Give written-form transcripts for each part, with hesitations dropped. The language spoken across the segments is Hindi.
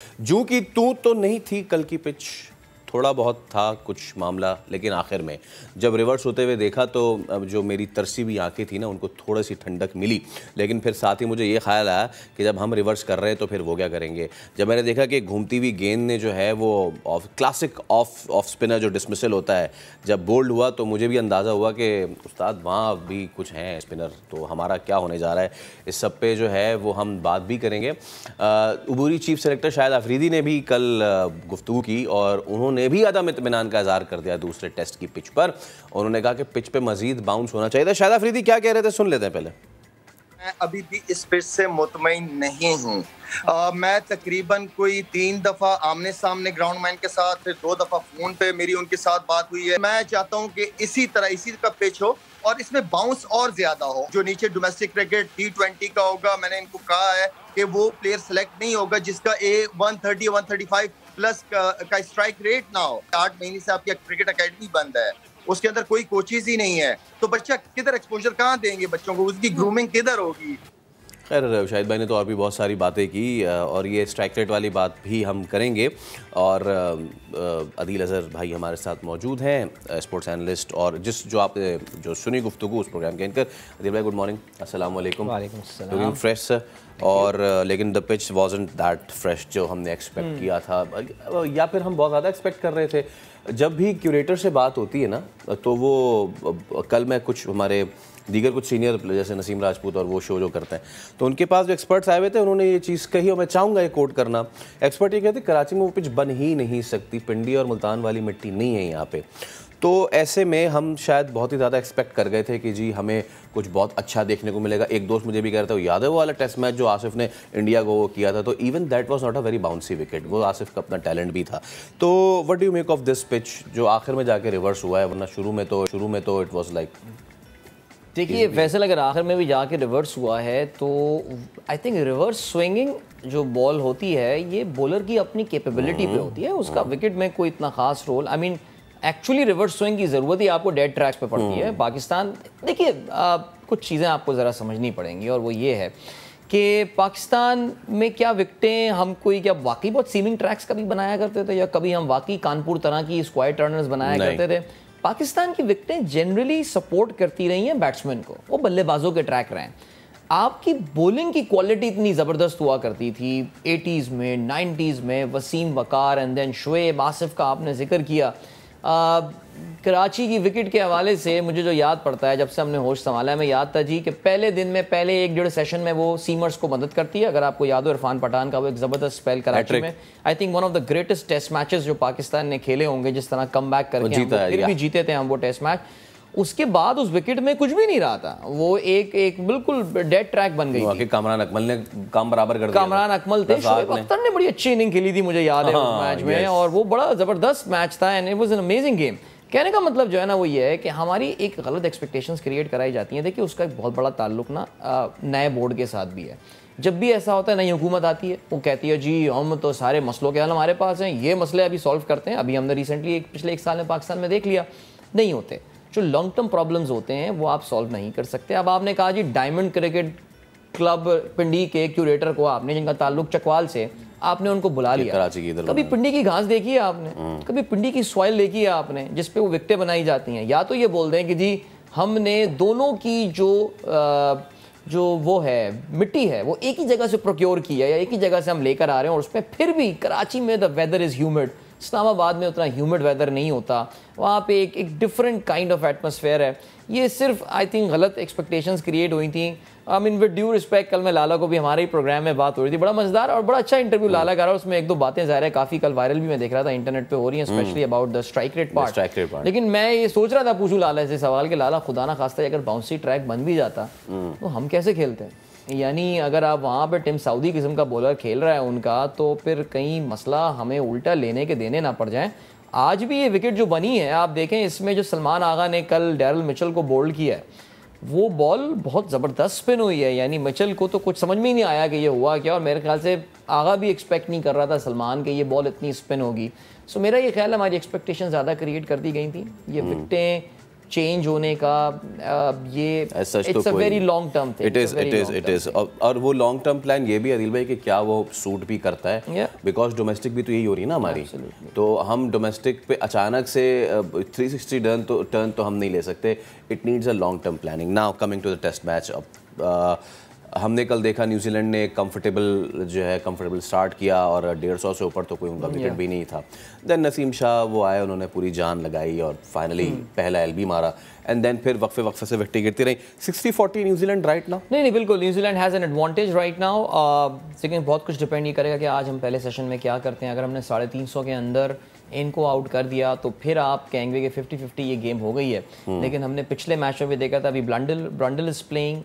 जू की तू तो नहीं थी कल की पिच, थोड़ा बहुत था कुछ मामला, लेकिन आखिर में जब रिवर्स होते हुए देखा तो अब जो मेरी तरसी हुई आंखें थी ना उनको थोड़ी सी ठंडक मिली। लेकिन फिर साथ ही मुझे ये ख्याल आया कि जब हम रिवर्स कर रहे हैं तो फिर वो क्या करेंगे। जब मैंने देखा कि घूमती हुई गेंद ने जो है वो क्लासिक ऑफ स्पिनर जो डिसमिसल होता है जब बोल्ड हुआ, तो मुझे भी अंदाज़ा हुआ कि उस्ताद वहाँ भी कुछ हैं स्पिनर, तो हमारा क्या होने जा रहा है। इस सब पे जो है वो हम बात भी करेंगे। उबूरी चीफ सेलेक्टर शाहिद अफरीदी ने भी कल गुफ्तगू की और उन्होंने भी अदम इत्मीनान का इज़हार कर दिया दूसरे टेस्ट की पिच पर। उन्होंने कहा कि पिच पे मजीद बाउंस होना चाहिए था। शाहिद अफरीदी क्या कह रहे थे, सुन लेते हैं पहले। मैं अभी भी इस पिच से मुतमईन नहीं हूँ। मैं तकरीबन कोई 3 दफा आमने सामने ग्राउंड मैन के साथ, फिर 2 दफा फोन पे मेरी उनके साथ बात हुई है। मैं चाहता हूँ कि इसी का पिच हो और इसमें बाउंस और ज्यादा हो। जो नीचे डोमेस्टिक क्रिकेट T20 का होगा, मैंने इनको कहा है कि वो प्लेयर सेलेक्ट नहीं होगा जिसका 130 135 प्लस का स्ट्राइक रेट ना हो। 8 महीने से आपकी क्रिकेट अकेडमी बंद है, उसके अंदर कोई कोचेज ही नहीं है, तो बच्चा किधर एक्सपोजर कहाँ देंगे बच्चों को, उसकी ग्रूमिंग किधर होगी। खैर शाहिद भाई ने तो और भी बहुत सारी बातें की और ये स्ट्राइक रेट वाली बात भी हम करेंगे। और अदील अज़हर भाई हमारे साथ मौजूद हैं, स्पोर्ट्स एनालिस्ट, और जो आप जो सुनी गुफ्तगू उस प्रोग्राम के एंकर। अदील भाई गुड मॉर्निंग, अस्सलाम वालेकुम। Looking fresh sir. और लेकिन the pitch wasn't that fresh जो हमने एक्सपेक्ट किया था, या फिर हम बहुत ज़्यादा एक्सपेक्ट कर रहे थे। जब भी क्यूरेटर से बात होती है ना, तो वो कल मैं कुछ हमारे दीगर कुछ सीनियर जैसे नसीम राजपूत और वो शो जो करते हैं, तो उनके पास जो एक्सपर्ट्स आए हुए थे उन्होंने ये चीज़ कही और मैं चाहूँगा ये कोट करना। एक्सपर्ट ये कहते कराची में वो पिच बन ही नहीं सकती, पिंडी और मुल्तान वाली मिट्टी नहीं है यहाँ पे। तो ऐसे में हम शायद बहुत ही ज़्यादा एक्सपेक्ट कर गए थे कि जी हमें कुछ बहुत अच्छा देखने को मिलेगा। एक दोस्त मुझे भी कह रहा था, वो याद है वो वाला टेस्ट मैच जो आसिफ ने इंडिया को किया था, तो even that was not a very bouncy wicket, वो आसिफ का अपना टैलेंट भी था। तो what do you make of this pitch जो आखिर में जाके रिवर्स हुआ है, वरना शुरू में तो इट वाज लाइक। देखिए फैसल, अगर आखिर में भी जाके रिवर्स हुआ है तो आई थिंक रिवर्स स्विंगिंग जो बॉल होती है ये बॉलर की अपनी कैपेबिलिटी पे होती है, उसका विकेट में कोई इतना खास role, I mean actually reverse swing की ज़रूरत ही आपको डेड ट्रैक्स पे पड़ती है। पाकिस्तान, देखिए कुछ चीज़ें आपको ज़रा समझनी पड़ेंगी और वो ये है कि पाकिस्तान में क्या विकटें हम क्या वाकई बहुत सीमिंग ट्रैक्स कभी बनाया करते थे, या कभी हम वाकई कानपुर तरह की स्क्वायर टर्नर्स बनाया करते थे। पाकिस्तान की विकटें जनरली सपोर्ट करती रही हैं बैट्समैन को, वो बल्लेबाजों के ट्रैक रहे हैं। आपकी बॉलिंग की क्वालिटी इतनी ज़बरदस्त हुआ करती थी 80s में 90s में, वसीम वकार एंड देन शुएब, आसिफ का आपने जिक्र किया। कराची की विकेट के हवाले से मुझे जो याद पड़ता है जब से हमने होश संभाला है, मैं याद था जी कि पहले दिन में पहले 1-1.5 सेशन में वो सीमर्स को मदद करती है। अगर आपको याद हो इरफान पठान का वो एक ज़बरदस्त स्पेल कराची में, I think one of the greatest test matches जो पाकिस्तान ने खेले होंगे, जिस तरह कम बैक करके फिर भी जीते थे हम वो टेस्ट मैच। उसके बाद उस विकेट में कुछ भी नहीं रहा था, वो एक बिल्कुल डेड ट्रैक बन गई थी। कामरान अकमल ने काम बराबर कर दिया। कामरान अकमल थे, शोएब अख्तर ने बड़ी अच्छी इनिंग खेली थी, मुझे याद है उस मैच में, और वो बड़ा ज़बरदस्त मैच था and it was an amazing game. कहने का मतलब जो है ना वो ये है कि हमारी एक गलत एक्सपेक्टेशंस क्रिएट कराई जाती हैं। देखिए उसका एक बहुत बड़ा ताल्लुक ना नए बोर्ड के साथ भी है। जब भी ऐसा होता है, नई हुकूमत आती है, वो कहती है जी हम तो सारे मसलों के हल हमारे पास हैं, ये मसले अभी सॉल्व करते हैं। अभी हमने रिसेंटली पिछले 1 साल में पाकिस्तान में देख लिया, नहीं होते। जो लॉन्ग टर्म प्रॉब्लम्स होते हैं वो आप सॉल्व नहीं कर सकते। अब आपने कहा जी डायमंड क्रिकेट क्लब पिंडी के क्यूरेटर को आपने, जिनका ताल्लुक चकवाल से, आपने उनको बुला लिया। कभी पिंडी की घास देखी है आपने, कभी पिंडी की सॉइल देखी है आपने जिस पे वो विकेटें बनाई जाती हैं? या तो ये बोल दें कि जी हमने दोनों की जो वो है मिट्टी है वो एक ही जगह से प्रोक्योर की है, या एक ही जगह से हम लेकर आ रहे हैं, और उसमें फिर भी कराची में the weather is humid, Islamabad में उतना ह्यूमिड वेदर नहीं होता, वहाँ पे एक डिफरेंट काइंड ऑफ एटमॉस्फेयर है। ये सिर्फ आई थिंक गलत एक्सपेक्टेशंस क्रिएट हुई थी। I mean with due respect, कल मैं लाला को भी हमारे ही प्रोग्राम में बात हो रही थी, बड़ा मजेदार और बड़ा अच्छा इंटरव्यू लाला कर रहा है, उसमें 1-2 बातें ज़ाहिर है काफ़ी कल वायरल भी मैं देख रहा था इंटरनेट पे हो रही हैं, specially about the strike rate part. लेकिन मैं ये सोच रहा था पूछूं लाला से सवाल कि लाला खुदा ना खास्ता अगर बाउंसी ट्रैक बन भी जाता तो हम कैसे खेलते हैं? यानी अगर आप वहाँ पे टिम साउदी किस्म का बॉलर खेल रहा है उनका, तो फिर कहीं मसला हमें उल्टा लेने के देने ना पड़ जाए। आज भी ये विकेट जो बनी है आप देखें, इसमें जो सलमान आगा ने कल डैरल मिचेल को बोल्ड किया है, वो बॉल बहुत ज़बरदस्त स्पिन हुई है। यानी मिचेल को तो कुछ समझ में ही नहीं आया कि ये हुआ क्या, और मेरे ख्याल से आगा भी एक्सपेक्ट नहीं कर रहा था सलमान के ये बॉल इतनी स्पिन होगी। सो मेरा ये ख्याल है हमारी एक्सपेक्टेशन ज़्यादा क्रिएट कर दी गई थी। ये विकेटें चेंज होने का ये it's a very long term thing. It is और वो लॉन्ग टर्म प्लान ये भी अदिल भाई कि क्या वो सूट भी करता है, बिकॉज डोमेस्टिक भी तो यही हो रही है ना हमारी। तो हम डोमेस्टिक पे अचानक से 360 टर्न तो हम नहीं ले सकते। It needs a long term planning. Now coming to the test match, हमने कल देखा न्यूजीलैंड ने कंफर्टेबल स्टार्ट किया और 150 से ऊपर तो कोई उनका विकेट भी नहीं था। देन नसीम शाह वो आए, उन्होंने पूरी जान लगाई और फाइनली पहला एलबी मारा एंड देन फिर वक्फे से विकेटें गिरती रही। 60-40 न्यूजीलैंड राइट नाउ। नहीं बिल्कुल New Zealand has an advantage right now. लेकिन बहुत कुछ डिपेंड ये करेगा कि आज हम पहले सेशन में क्या करते हैं। अगर हमने 350 के अंदर इनको आउट कर दिया तो फिर आप कहेंगे कि 50-50 ये गेम हो गई है। लेकिन हमने पिछले मैच में भी देखा था, अभी ब्रंडल इज प्लेइंग,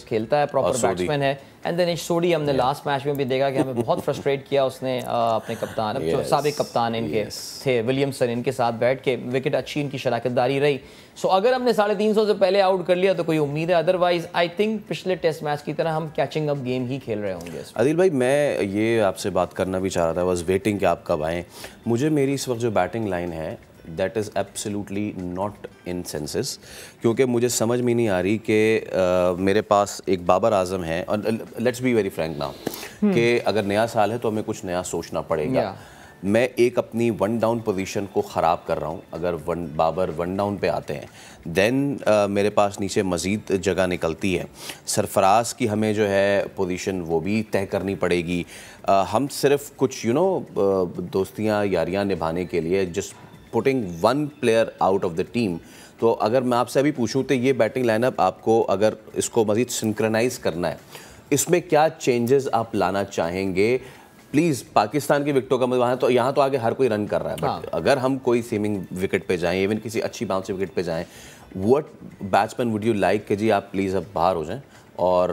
खेलता है, प्रॉपर बैट्समैन है। एंड देन सोडी हमने लास्ट मैच में भी देखा कि हमें बहुत फ्रस्ट्रेट किया उसने अपने कप्तान, जो साबिक कप्तान इनके थे विलियमसन, इनके साथ बैठ के विकेट अच्छी इनकी शराकतदारी रही। सो अगर हमने 350 से पहले आउट कर लिया तो कोई उम्मीद है, अदरवाइज आई थिंक पिछले टेस्ट मैच की तरह हम कैचिंग अप गेम ही खेल रहे होंगे। आदिल भाई मैं ये आपसे बात करना भी चाह रहा था, वाज वेटिंग कि आप कब आएँ। मुझे मेरी इस वक्त जो बैटिंग लाइन है that is absolutely not in senses, क्योंकि मुझे समझ में नहीं आ रही कि मेरे पास एक बाबर आजम है और let's be very Frank now कि अगर नया साल है तो हमें कुछ नया सोचना पड़ेगा। मैं एक अपनी 1 डाउन पोजीशन को ख़राब कर रहा हूँ। अगर बाबर 1 डाउन पे आते हैं देन मेरे पास नीचे मज़ीद जगह निकलती है। सरफराज की हमें जो है पोजीशन वो भी तय करनी पड़ेगी। हम सिर्फ कुछ दोस्तियाँ यारियाँ निभाने के लिए just putting 1 player out of the team. तो अगर मैं आपसे अभी पूछूं तो ये बैटिंग लाइनअप आपको अगर इसको मज़ीद सिंक्रोनाइज करना है, इसमें क्या चेंजेस आप लाना चाहेंगे? प्लीज़ पाकिस्तान की विकेटों का मतलब तो यहाँ तो आगे हर कोई रन कर रहा है, बट अगर हम कोई सीमिंग विकेट पे जाएं, इवन किसी अच्छी बाउंसी विकेट पे जाएं, what batsman would you like कि जी आप प्लीज़ अब बाहर हो जाएं और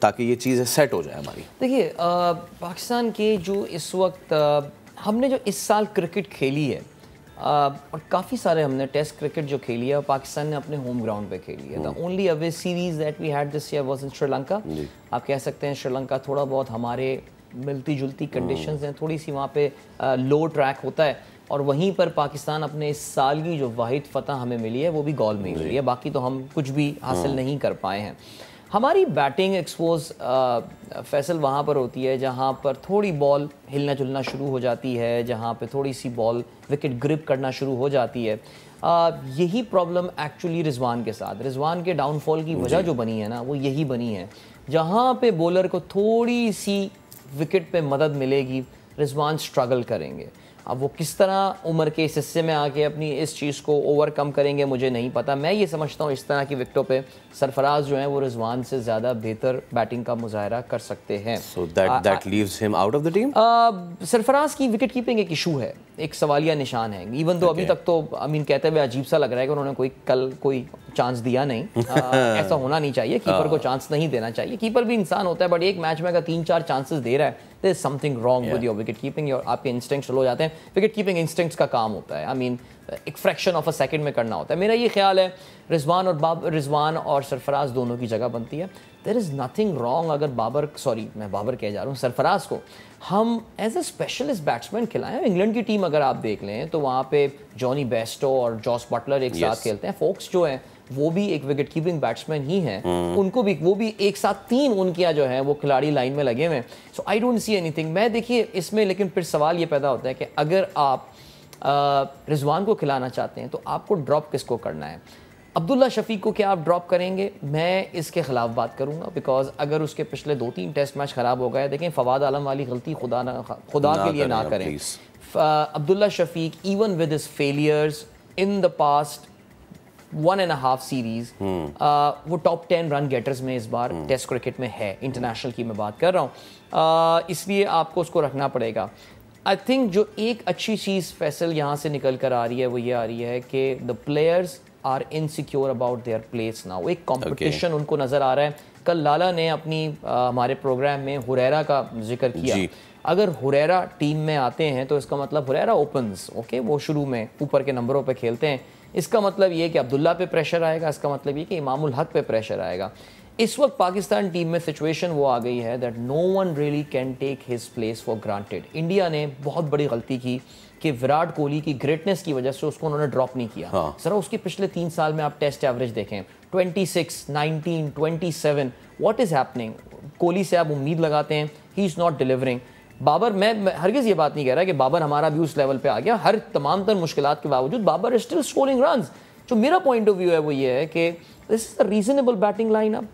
ताकि ये चीज़ें सेट हो जाए हमारी। देखिए पाकिस्तान के जो इस वक्त हमने जो इस साल क्रिकेट खेली है और काफ़ी सारे हमने टेस्ट क्रिकेट जो खेली है पाकिस्तान ने अपने होम ग्राउंड पे खेली है। The only away series that we had this year was in Sri Lanka. आप कह सकते हैं श्रीलंका थोड़ा बहुत हमारे मिलती जुलती कंडीशंस हैं, थोड़ी सी वहाँ पे लो ट्रैक होता है और वहीं पर पाकिस्तान अपने इस साल की जो वाहिद फतह हमें मिली है वो भी गोल में ही मिली है, बाकी तो हम कुछ भी हासिल नहीं कर पाए हैं। हमारी बैटिंग एक्सपोज फैसल वहाँ पर होती है जहाँ पर थोड़ी बॉल हिलना जुलना शुरू हो जाती है, जहाँ पे थोड़ी सी बॉल विकेट ग्रिप करना शुरू हो जाती है। यही प्रॉब्लम एक्चुअली रिजवान के साथ, रिजवान के डाउनफॉल की वजह जो बनी है ना वो यही बनी है। जहाँ पे बॉलर को थोड़ी सी विकेट पे मदद मिलेगी रिजवान स्ट्रगल करेंगे। अब वो किस तरह उम्र के इस हिस्से में आके अपनी इस चीज़ को ओवरकम करेंगे मुझे नहीं पता। मैं ये समझता हूँ इस तरह की विकेटों पे सरफराज जो हैं वो रिजवान से ज़्यादा बेहतर बैटिंग का मुजाहरा कर सकते हैं। So that leaves him out of the team? Sarfaraz की विकेट कीपिंग एक इशू है, एक सवालिया निशान है। इवन तो अभी तक तो अमीन कहते हुए अजीब सा लग रहा है कि उन्होंने कल कोई चांस दिया नहीं। ऐसा होना नहीं चाहिए, कीपर को चांस नहीं देना चाहिए। कीपर भी इंसान होता है, बट एक मैच में अगर 3-4 चांसेस दे रहा है there is something wrong with your wicket keeping। आपके इंस्टिंक्ट्स स्लो हो जाते हैं। विकेट कीपिंग इंस्टिंक्ट्स का काम होता है, आई मीन एक फ्रैक्शन ऑफ अ सेकंड में करना होता है। मेरा ये ख्याल है रिजवान और सरफराज दोनों की जगह बनती है। देयर इज़ नथिंग रॉन्ग अगर मैं बाबर कह जा रहा हूँ, सरफराज को हम एज ए स्पेशलिस्ट बैट्समैन खिलाएं। इंग्लैंड की टीम अगर आप देख लें तो वहाँ पे जॉनी बेस्टो और जॉस बटलर एक साथ खेलते हैं। फोक्स जो है वो भी एक विकेट कीपिंग बैट्समैन ही हैं। उनको भी वो भी एक साथ 3 उनके जो है वो खिलाड़ी लाइन में लगे हुए हैं। सो आई डोंट सी एनीथिंग। मैं देखिए इसमें लेकिन फिर सवाल ये पैदा होता है कि अगर आप रिजवान को खिलाना चाहते हैं तो आपको ड्रॉप किसको करना है? अब्दुल्ला शफीक को क्या आप ड्रॉप करेंगे? मैं इसके खिलाफ बात करूंगा, बिकॉज अगर उसके पिछले 2-3 टेस्ट मैच खराब हो गए, देखें फवाद आलम वाली गलती खुदा के लिए ना करें। Abdullah Shafique even with his failures in the past 1.5 series वो टॉप 10 रन गेटर्स में इस बार टेस्ट क्रिकेट में है। इंटरनेशनल की मैं बात कर रहा हूँ, इसलिए आपको उसको रखना पड़ेगा। आई थिंक जो एक अच्छी चीज़ फैसल यहाँ से निकल कर आ रही है वो ये आ रही है कि the players are insecure about their place now. एक कंपटीशन उनको नज़र आ रहा है। कल लाला ने अपनी हमारे प्रोग्राम में हुरैरा का जिक्र किया। अगर हुरैरा टीम में आते हैं तो इसका मतलब हुरैरा ओपन्स, ओके, वो शुरू में ऊपर के नंबरों पे खेलते हैं। इसका मतलब ये कि अब्दुल्ला पे प्रेशर आएगा, इसका मतलब ये कि इमामुल हक पे प्रेशर आएगा। इस वक्त पाकिस्तान टीम में सिचुएशन वो आ गई है that no one really can take his place for granted. India ने बहुत बड़ी गलती की कि विराट कोहली की ग्रेटनेस की वजह से उसको उन्होंने ड्रॉप नहीं किया। जरा उसके पिछले 3 साल में आप टेस्ट एवरेज देखें, 26, 19, 27, व्हाट इज हैपनिंग? कोहली से आप उम्मीद लगाते हैं, he is not delivering. Babar, मैं हरगिज़ ये बात नहीं कह रहा कि बाबर हमारा भी उस लेवल पे आ गया, हर तमाम तर मुश्किलात के बावजूद Babar is still scoring runs. जो मेरा पॉइंट ऑफ व्यू है वो ये है कि this is a reasonable batting lineup.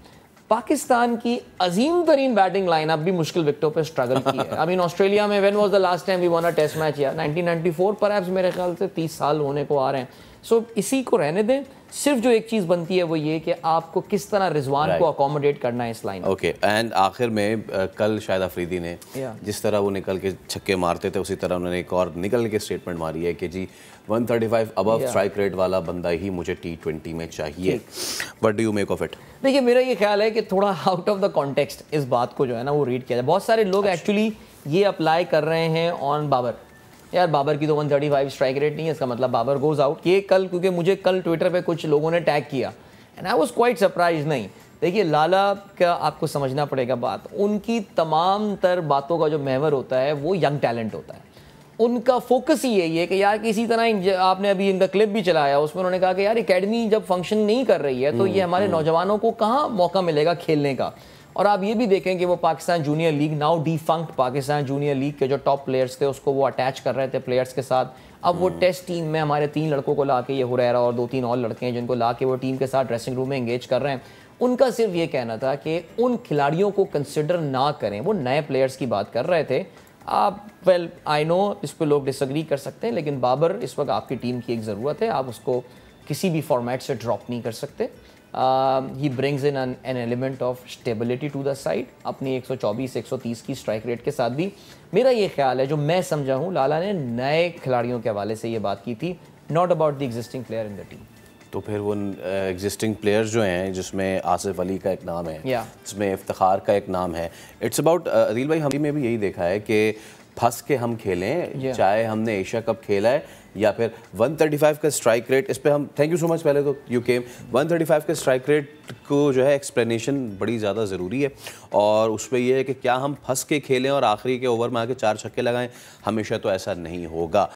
Pakistan की अजीम तरीन बैटिंग लाइनअप भी मुश्किल विकेटों पे स्ट्रगल की है। आई मीन ऑस्ट्रेलिया में when was the last time we won a test match? या 1994 परहैप्स, मेरे ख्याल से 30 साल होने को आ रहे हैं। सो इसी को रहने दें। सिर्फ जो एक चीज़ बनती है वो ये कि आपको किस तरह रिजवान को अकोमोडेट करना है इस लाइन। ओके, एंड आखिर में कल शाहिद अफरीदी ने जिस तरह वो निकल के छक्के मारते थे उसी तरह उन्होंने एक और निकल के स्टेटमेंट मारी है कि जी 135 अबव स्ट्राइक रेट वाला बंदा ही मुझे T20 में चाहिए। What do you make of it? देखिए, मेरा ये ख्याल है कि थोड़ा आउट ऑफ द कॉन्टेक्स्ट इस बात को जो है ना वो रीड किया जाए। बहुत सारे लोग एक्चुअली ये अप्लाई कर रहे हैं ऑन बाबर। यार बाबर की तो 135 स्ट्राइक रेट नहीं है, इसका मतलब बाबर गोज आउट। ये कल, क्योंकि मुझे कल ट्विटर पे कुछ लोगों ने टैग किया and I was quite surprise. नहीं, देखिए लाला का आपको समझना पड़ेगा बात, उनकी तमाम तर बातों का जो महवर होता है वो यंग टैलेंट होता है। उनका फोकस ही यही है कि यार किसी तरह, आपने अभी इनका क्लिप भी चलाया, उसमें उन्होंने कहा कि यार एकेडमी जब फंक्शन नहीं कर रही है तो ये हमारे नौजवानों को कहाँ मौका मिलेगा खेलने का। और आप ये भी देखें कि वो Pakistan junior league, now defunct Pakistan junior league के जो टॉप प्लेयर्स थे उसको वो अटैच कर रहे थे प्लेयर्स के साथ। अब वो टेस्ट टीम में हमारे 3 लड़कों को ला के, ये हुरैरा और 2-3 और लड़के हैं जिनको ला के वो टीम के साथ ड्रेसिंग रूम में एंगेज कर रहे हैं। उनका सिर्फ ये कहना था कि उन खिलाड़ियों को कंसिडर ना करें, वो नए प्लेयर्स की बात कर रहे थे। आप वेल आई नो इस पर लोग डिसएग्री कर सकते हैं, लेकिन बाबर इस वक्त आपकी टीम की एक ज़रूरत है, आप उसको किसी भी फॉर्मेट से ड्रॉप नहीं कर सकते। He brings in an element of stability to the side, अपनी 124-130 की स्ट्राइक रेट के साथ भी। मेरा ये ख्याल है, जो मैं समझा हूँ, लाला ने नए खिलाड़ियों के हवाले से ये बात की थी, not about the existing player in the team. तो फिर वो एग्जिस्टिंग प्लेयर्स जो हैं, जिसमें आसिफ अली का एक नाम है, जिसमें इफ्तिखार का एक नाम है, इट्स अबाउट अदील भाई, हमने भी यही देखा है कि फंस के हम खेलें, चाहे हमने एशिया कप खेला है या फिर 135 का स्ट्राइक रेट, इस पे हम थैंक यू सो मच, पहले तो यू केम 135 के स्ट्राइक रेट को जो है एक्सप्लेनेशन बड़ी ज़्यादा ज़रूरी है। और उस पर यह है कि क्या हम फंस के खेलें और आखिरी के ओवर में आके 4 छक्के लगाएं, हमेशा तो ऐसा नहीं होगा।